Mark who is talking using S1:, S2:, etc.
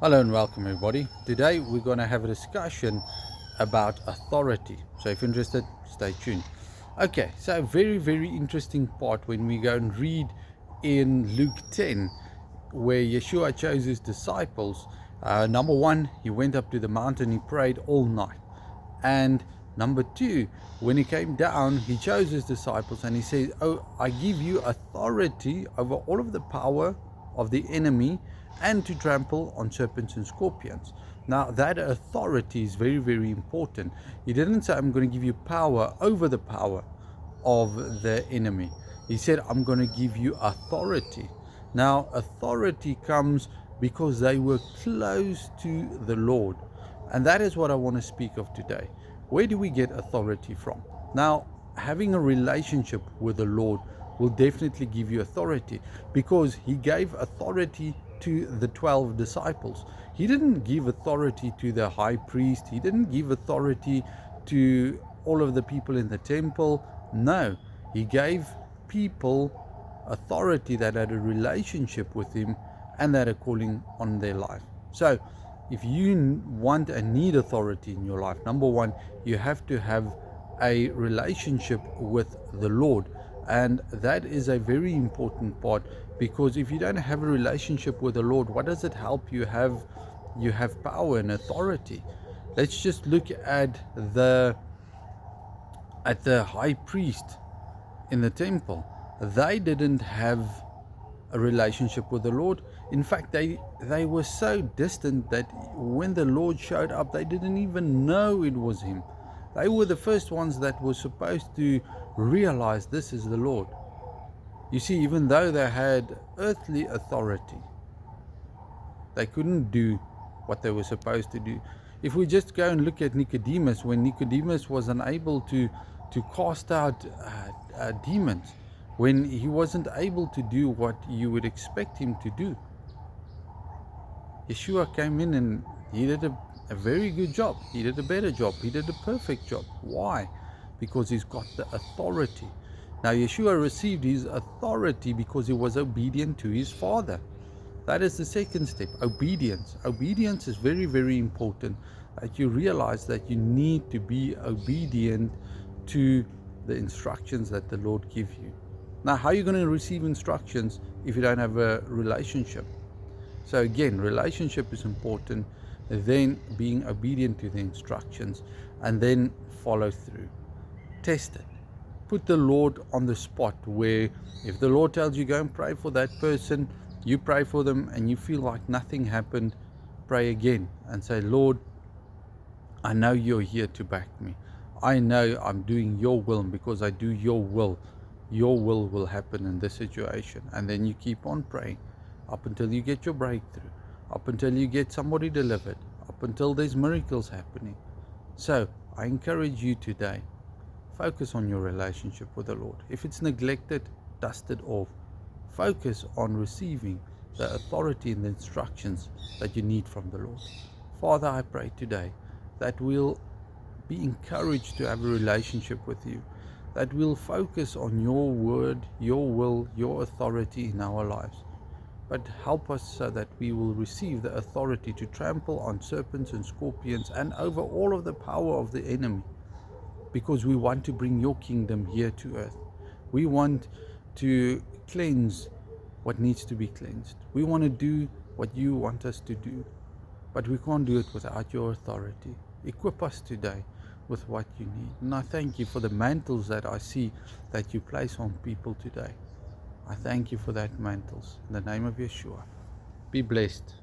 S1: Hello and welcome everybody. Today we're going to have a discussion about authority. So if you're interested, stay tuned. Okay, so a very interesting part when we go and read in Luke 10 where Yeshua chose his disciples. Number one, he went up to the mountain, he prayed all night. And number two, when he came down, he chose his disciples and he said, "Oh, I give you authority over all of the power of the enemy and to trample on serpents and scorpions." Now, that authority is very important. He didn't say, "I'm going to give you power over the power of the enemy." He said, "I'm going to give you authority." Now, authority comes because they were close to the Lord. And that is what I want to speak of today. Where do we get authority from? Now, having a relationship with the Lord will definitely give you authority, because he gave authority to the 12 disciples. He didn't give authority to the high priest. He didn't give authority to all of the people in the temple. No, he gave people authority that had a relationship with him and that are calling on their life. So if you want and need authority in your life, number one, you have to have a relationship with the Lord. And that is a very important part, because if you don't have a relationship with the Lord, what does it help you have? You have power and authority. Let's just look at the high priest in the temple. They didn't have a relationship with the Lord. In fact, they were so distant that when the Lord showed up, they didn't even know it was him. They were the first ones that were supposed to realize this is the Lord. You see, even though they had earthly authority, they couldn't do what they were supposed to do. If we just go and look at Nicodemus, when Nicodemus was unable to cast out demons, when he wasn't able to do what you would expect him to do, Yeshua came in and he did a very good job. He did a better job. He did a perfect job. Why? Because he's got the authority. Now, Yeshua received his authority because he was obedient to his Father. That is the second step, obedience. Obedience is very important, that you realize that you need to be obedient to the instructions that the Lord gives you. Now, how are you going to receive instructions if you don't have a relationship? So again, relationship is important, then being obedient to the instructions, and then follow through. Test it. Put the Lord on the spot, where if the Lord tells you go and pray for that person, you pray for them and you feel like nothing happened, pray again and say, "Lord, I know you're here to back me. I know I'm doing your will, and because I do your will happen in this situation." And then you keep on praying up until you get your breakthrough, up until you get somebody delivered, up until there's miracles happening. So I encourage you today, focus on your relationship with the Lord. If it's neglected, dust it off. Focus on receiving the authority and the instructions that you need from the Lord. Father, I pray today that we'll be encouraged to have a relationship with you, that we'll focus on your word, your will, your authority in our lives. But help us so that we will receive the authority to trample on serpents and scorpions and over all of the power of the enemy, because we want to bring your kingdom here to earth. We want to cleanse what needs to be cleansed. We want to do what you want us to do, but we can't do it without your authority. Equip us today with what you need. And I thank you for the mantles that I see that you place on people today. I thank you for that mantles. In the name of Yeshua. Be blessed.